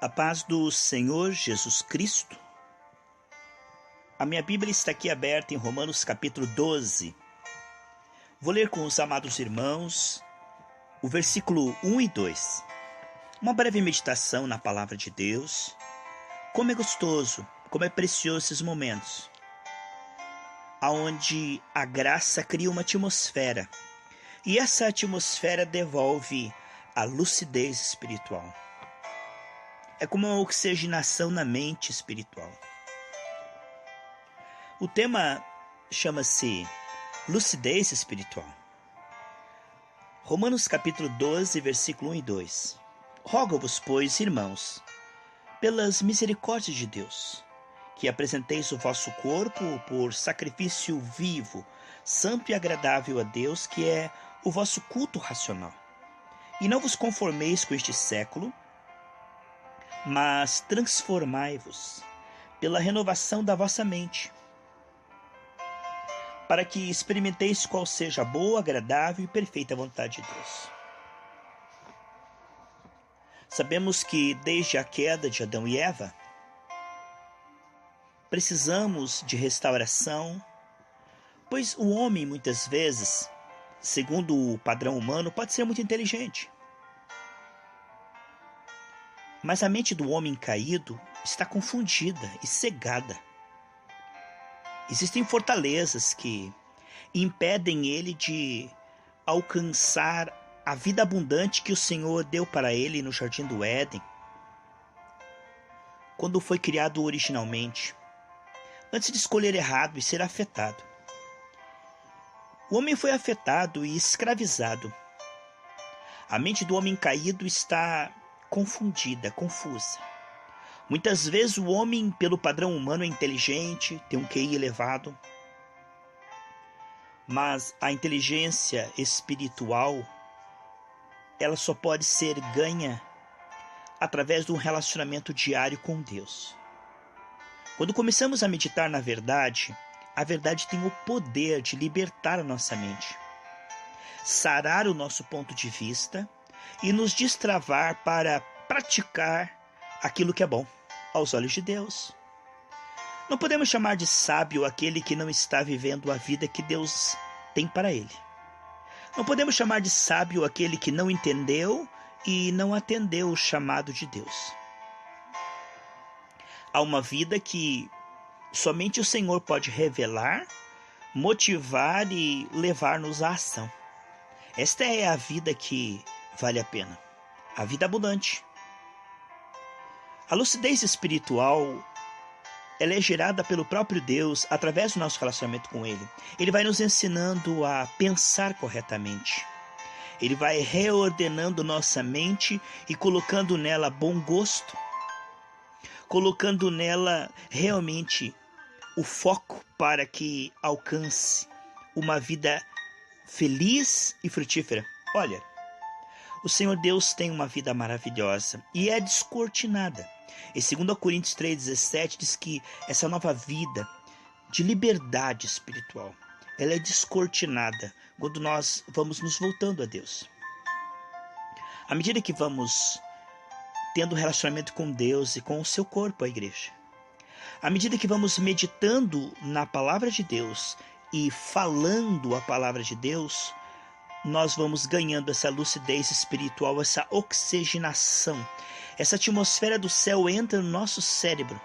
A paz do Senhor Jesus Cristo. A minha Bíblia está aqui aberta em Romanos capítulo 12. Vou ler com os amados irmãos o versículo 1 e 2. Uma breve meditação na palavra de Deus. Como é gostoso, como é precioso esses momentos, onde a graça cria uma atmosfera. E essa atmosfera devolve a lucidez espiritual. É como uma oxigenação na mente espiritual. O tema chama-se lucidez espiritual. Romanos capítulo 12, versículo 1 e 2. Rogo-vos, pois, irmãos, pelas misericórdias de Deus, que apresenteis o vosso corpo por sacrifício vivo, santo e agradável a Deus, que é o vosso culto racional. E não vos conformeis com este século, mas transformai-vos pela renovação da vossa mente, para que experimenteis qual seja a boa, agradável e perfeita vontade de Deus. Sabemos que desde a queda de Adão e Eva, precisamos de restauração, pois o homem muitas vezes, segundo o padrão humano, pode ser muito inteligente. Mas a mente do homem caído está confundida e cegada. Existem fortalezas que impedem ele de alcançar a vida abundante que o Senhor deu para ele no Jardim do Éden, quando foi criado originalmente, antes de escolher errado e ser afetado. O homem foi afetado e escravizado. A mente do homem caído está confundida, confusa. Muitas vezes o homem, pelo padrão humano, é inteligente, tem um QI elevado, mas a inteligência espiritual, ela só pode ser ganha através de um relacionamento diário com Deus. Quando começamos a meditar na verdade, a verdade tem o poder de libertar a nossa mente, sarar o nosso ponto de vista e nos destravar para praticar aquilo que é bom aos olhos de Deus. Não podemos chamar de sábio aquele que não está vivendo a vida que Deus tem para ele. Não podemos chamar de sábio aquele que não entendeu e não atendeu o chamado de Deus. Há uma vida que somente o Senhor pode revelar, motivar e levar-nos à ação. Esta é a vida que vale a pena, a vida abundante. A lucidez espiritual, ela é gerada pelo próprio Deus através do nosso relacionamento com Ele. Ele vai nos ensinando a pensar corretamente. Ele vai reordenando nossa mente e colocando nela bom gosto, colocando nela realmente o foco para que alcance uma vida feliz e frutífera. Olha, o Senhor Deus tem uma vida maravilhosa e é descortinada. Em 2 Coríntios 3,17 diz que essa nova vida de liberdade espiritual, ela é descortinada quando nós vamos nos voltando a Deus. À medida que vamos tendo relacionamento com Deus e com o seu corpo, a igreja, à medida que vamos meditando na palavra de Deus e falando a palavra de Deus, nós vamos ganhando essa lucidez espiritual, essa oxigenação. Essa atmosfera do céu entra no nosso cérebro,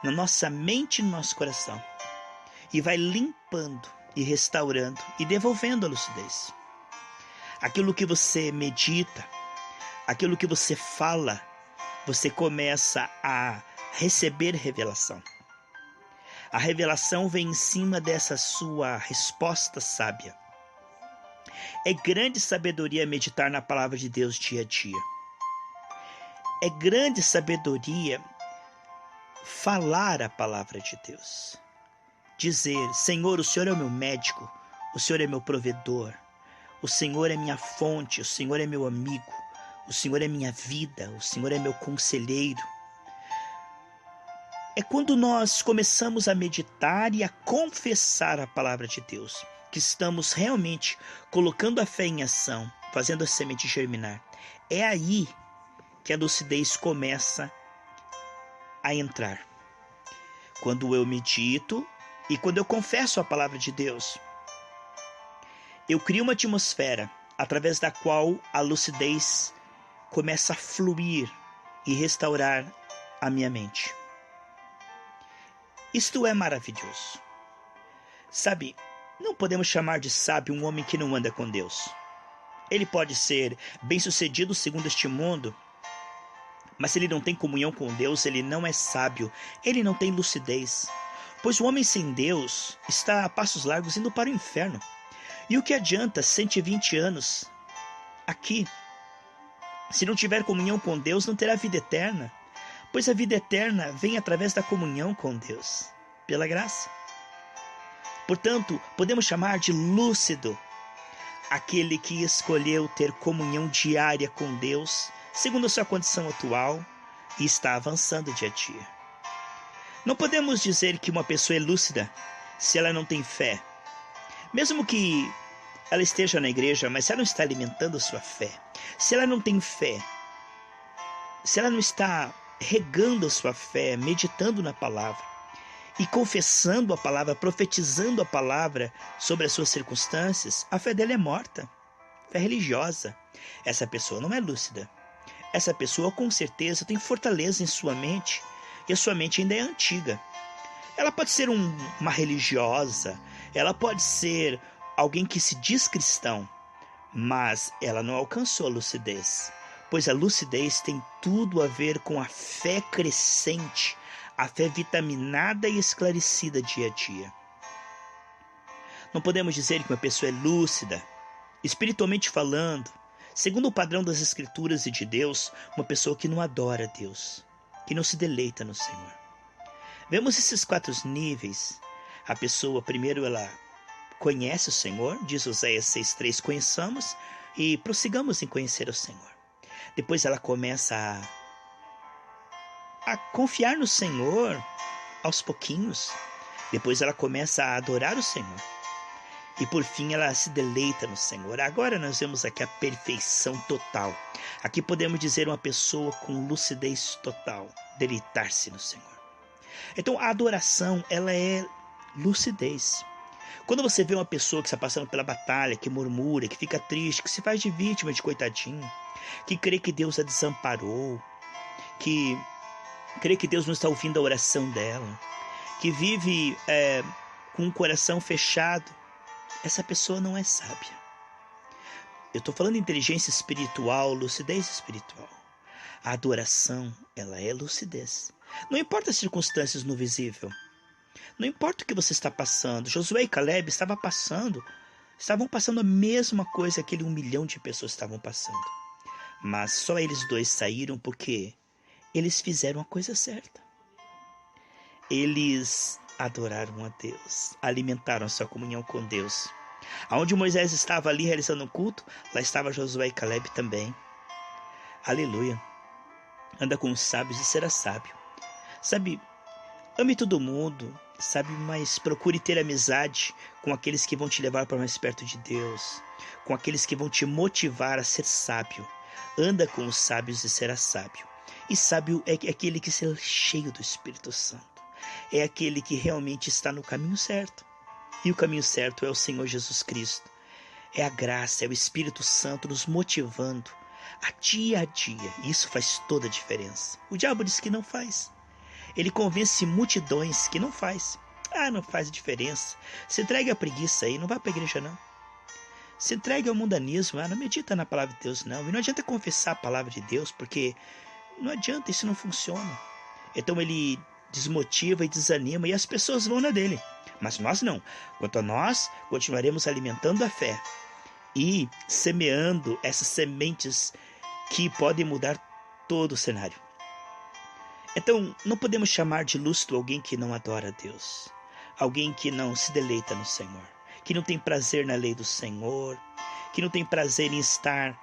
na nossa mente e no nosso coração, e vai limpando e restaurando e devolvendo a lucidez. Aquilo que você medita, aquilo que você fala, você começa a receber revelação. A revelação vem em cima dessa sua resposta sábia. É grande sabedoria meditar na palavra de Deus dia a dia. É grande sabedoria falar a palavra de Deus. Dizer: Senhor, o Senhor é o meu médico, o Senhor é meu provedor, o Senhor é minha fonte, o Senhor é meu amigo, o Senhor é minha vida, o Senhor é meu conselheiro. É quando nós começamos a meditar e a confessar a palavra de Deus que estamos realmente colocando a fé em ação, fazendo a semente germinar. É aí que a lucidez começa a entrar. Quando eu medito e quando eu confesso a palavra de Deus, eu crio uma atmosfera através da qual a lucidez começa a fluir e restaurar a minha mente. Isto é maravilhoso. Sabe, não podemos chamar de sábio um homem que não anda com Deus. Ele pode ser bem-sucedido segundo este mundo, mas se ele não tem comunhão com Deus, ele não é sábio, ele não tem lucidez. Pois o homem sem Deus está a passos largos indo para o inferno. E o que adianta 120 anos aqui? Se não tiver comunhão com Deus, não terá vida eterna. Pois a vida eterna vem através da comunhão com Deus, pela graça. Portanto, podemos chamar de lúcido aquele que escolheu ter comunhão diária com Deus, segundo a sua condição atual, e está avançando dia a dia. Não podemos dizer que uma pessoa é lúcida se ela não tem fé. Mesmo que ela esteja na igreja, mas se ela não está alimentando a sua fé, se ela não tem fé, se ela não está regando a sua fé, meditando na palavra e confessando a palavra, profetizando a palavra sobre as suas circunstâncias, a fé dela é morta, fé religiosa. Essa pessoa não é lúcida. Essa pessoa com certeza tem fortaleza em sua mente e a sua mente ainda é antiga. Ela pode ser uma religiosa, ela pode ser alguém que se diz cristão, mas ela não alcançou a lucidez, pois a lucidez tem tudo a ver com a fé crescente, a fé vitaminada e esclarecida dia a dia. Não podemos dizer que uma pessoa é lúcida, espiritualmente falando, segundo o padrão das Escrituras e de Deus, uma pessoa que não adora a Deus, que não se deleita no Senhor. Vemos esses 4 níveis. A pessoa, primeiro, ela conhece o Senhor, diz Oséias 6,3, conheçamos e prossigamos em conhecer o Senhor. Depois ela começa a confiar no Senhor aos pouquinhos. Depois ela começa a adorar o Senhor. E por fim ela se deleita no Senhor. Agora nós vemos aqui a perfeição total. Aqui podemos dizer uma pessoa com lucidez total, deleitar-se no Senhor. Então a adoração, ela é lucidez. Quando você vê uma pessoa que está passando pela batalha, que murmura, que fica triste, que se faz de vítima, de coitadinho, que crê que Deus a desamparou, que crê que Deus não está ouvindo a oração dela, que vive com o coração fechado, essa pessoa não é sábia. Eu estou falando de inteligência espiritual, lucidez espiritual. A adoração, ela é lucidez. Não importa as circunstâncias no visível. Não importa o que você está passando. Josué e Caleb estavam passando a mesma coisa que aquele 1 milhão de pessoas estavam passando. Mas só eles dois saíram porque eles fizeram a coisa certa. Eles adoraram a Deus, alimentaram a sua comunhão com Deus. Aonde Moisés estava ali realizando um culto, lá estava Josué e Caleb também. Aleluia. Anda com os sábios e será sábio. Sabe, ame todo mundo, sabe, mas procure ter amizade com aqueles que vão te levar para mais perto de Deus, com aqueles que vão te motivar a ser sábio. Anda com os sábios e será sábio. E sábio é aquele que é cheio do Espírito Santo. É aquele que realmente está no caminho certo. E o caminho certo é o Senhor Jesus Cristo. É a graça, é o Espírito Santo nos motivando a dia. Isso faz toda a diferença. O diabo diz que não faz. Ele convence multidões que não faz. Não faz diferença. Se entregue à preguiça aí, não vá para a igreja não. Se entregue ao mundanismo, não medita na palavra de Deus não. E não adianta confessar a palavra de Deus, porque não adianta, isso não funciona. Então ele desmotiva e desanima e as pessoas vão na dele. Mas nós não. Quanto a nós, continuaremos alimentando a fé e semeando essas sementes que podem mudar todo o cenário. Então, não podemos chamar de lúcido alguém que não adora a Deus, alguém que não se deleita no Senhor, que não tem prazer na lei do Senhor, que não tem prazer em estar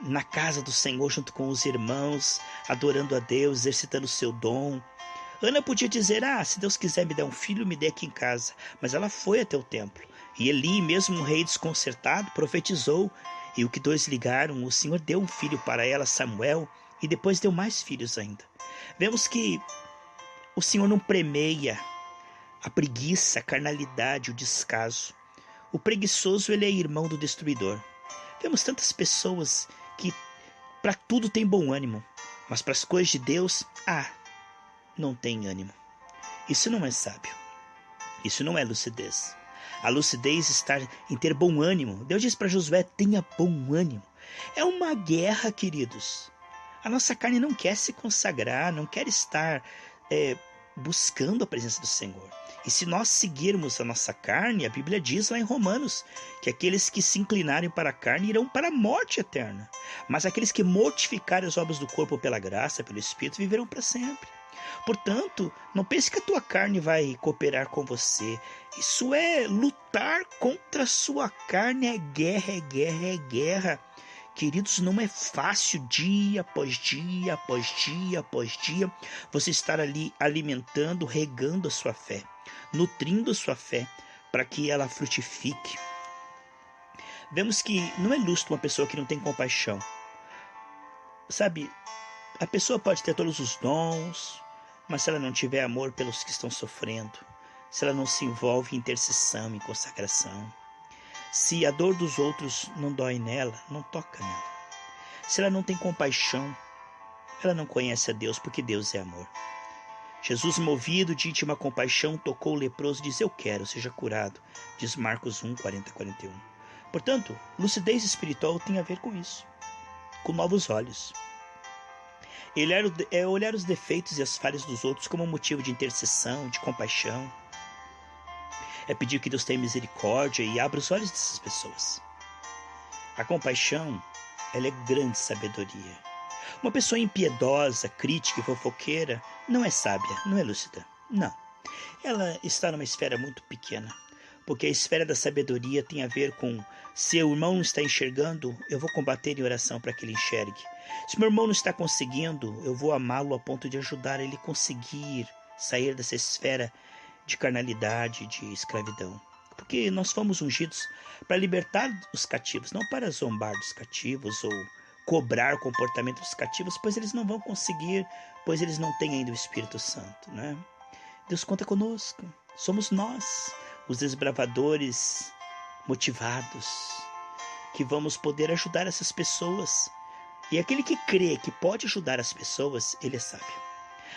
na casa do Senhor junto com os irmãos, adorando a Deus, exercitando o seu dom. Ana podia dizer, se Deus quiser me dar um filho, me dê aqui em casa. Mas ela foi até o templo. E Eli, mesmo um rei desconcertado, profetizou. E o que 2 ligaram, o Senhor deu um filho para ela, Samuel, e depois deu mais filhos ainda. Vemos que O Senhor não premeia a preguiça, a carnalidade, o descaso. O preguiçoso, ele é irmão do destruidor. Vemos tantas pessoas que para tudo tem bom ânimo, mas para as coisas de Deus, não tem ânimo. Isso não é sábio. Isso não é lucidez. A lucidez está em ter bom ânimo. Deus diz para Josué: tenha bom ânimo. É uma guerra, queridos. A nossa carne não quer se consagrar, não quer estar buscando a presença do Senhor. E se nós seguirmos a nossa carne, a Bíblia diz lá em Romanos que aqueles que se inclinarem para a carne irão para a morte eterna. Mas aqueles que mortificarem as obras do corpo pela graça, pelo Espírito, viverão para sempre. Portanto, não pense que a tua carne vai cooperar com você. Isso é lutar contra a sua carne, é guerra, é guerra, é guerra. Queridos, não é fácil dia após dia, após dia, após dia, você estar ali alimentando, regando a sua fé, nutrindo a sua fé, para que ela frutifique. Vemos que não é justo uma pessoa que não tem compaixão. Sabe, a pessoa pode ter todos os dons, mas se ela não tiver amor pelos que estão sofrendo, se ela não se envolve em intercessão, em consagração, se a dor dos outros não dói nela, não toca nela. Se ela não tem compaixão, ela não conhece a Deus, porque Deus é amor. Jesus, movido de íntima compaixão, tocou o leproso e diz: eu quero, seja curado. Diz Marcos 1, 40 e 41. Portanto, lucidez espiritual tem a ver com isso, com novos olhos. É olhar os defeitos e as falhas dos outros como motivo de intercessão, de compaixão. É pedir que Deus tenha misericórdia e abra os olhos dessas pessoas. A compaixão, ela é grande sabedoria. Uma pessoa impiedosa, crítica e fofoqueira não é sábia, não é lúcida. Não. Ela está numa esfera muito pequena, porque a esfera da sabedoria tem a ver com: se o irmão não está enxergando, eu vou combater em oração para que ele enxergue. Se meu irmão não está conseguindo, eu vou amá-lo a ponto de ajudar ele a conseguir sair dessa esfera de carnalidade, de escravidão. Porque nós fomos ungidos para libertar os cativos, não para zombar dos cativos ou cobrar o comportamento dos cativos, pois eles não vão conseguir, pois eles não têm ainda o Espírito Santo, né? Deus conta conosco. Somos nós, os desbravadores motivados, que vamos poder ajudar essas pessoas. E aquele que crê que pode ajudar as pessoas, ele é sábio.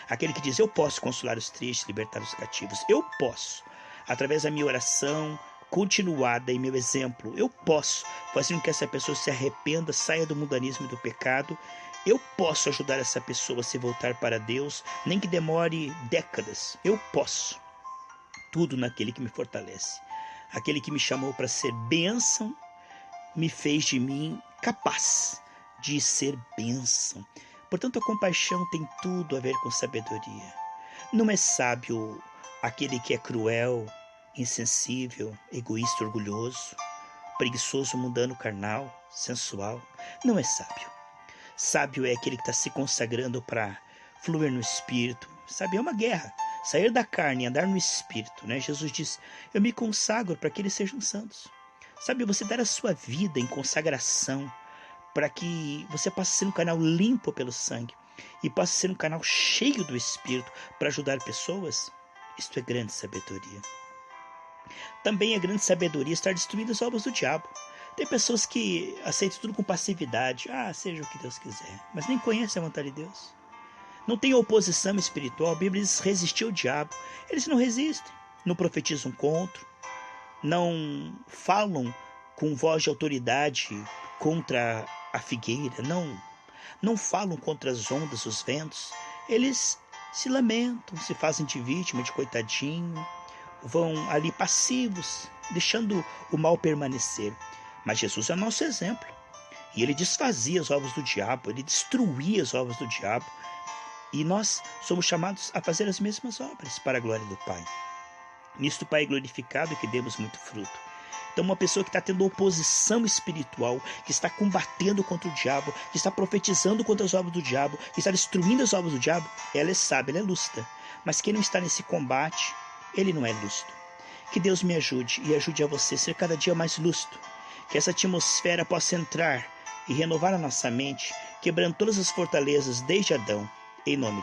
Aquele que diz: eu posso consolar os tristes, libertar os cativos. Eu posso, através da minha oração continuada e meu exemplo, eu posso fazer com que essa pessoa se arrependa, saia do mundanismo e do pecado. Eu posso ajudar essa pessoa a se voltar para Deus, nem que demore décadas. Eu posso. Tudo naquele que me fortalece. Aquele que me chamou para ser bênção, me fez de mim capaz de ser bênção. Portanto, a compaixão tem tudo a ver com sabedoria. Não é sábio aquele que é cruel, insensível, egoísta, orgulhoso, preguiçoso, mundano, carnal, sensual. Não é sábio. Sábio é aquele que está se consagrando para fluir no Espírito. Sabe, é uma guerra. Sair da carne e andar no Espírito, né? Jesus diz: eu me consagro para que eles sejam santos. Sabe, você dar a sua vida em consagração para que você possa ser um canal limpo pelo sangue e possa ser um canal cheio do Espírito para ajudar pessoas. Isto é grande sabedoria. Também é grande sabedoria estar destruindo as obras do diabo. Tem pessoas que aceitam tudo com passividade. Seja o que Deus quiser. Mas nem conhecem a vontade de Deus. Não tem oposição espiritual. A Bíblia diz: resistir ao diabo. Eles não resistem. Não profetizam contra. Não falam com voz de autoridade contra a figueira. Não falam contra as ondas, os ventos. Eles se lamentam, se fazem de vítima, de coitadinho. Vão ali passivos, deixando o mal permanecer. Mas Jesus é nosso exemplo. E ele desfazia as obras do diabo, ele destruía as obras do diabo. E nós somos chamados a fazer as mesmas obras para a glória do Pai. Nisto o Pai é glorificado e que demos muito fruto. Então, uma pessoa que está tendo oposição espiritual, que está combatendo contra o diabo, que está profetizando contra as obras do diabo, que está destruindo as obras do diabo, ela é sábia, ela é lúcida. Mas quem não está nesse combate, ele não é lúcido. Que Deus me ajude e ajude a você a ser cada dia mais lúcido. Que essa atmosfera possa entrar e renovar a nossa mente, quebrando todas as fortalezas desde Adão, em nome de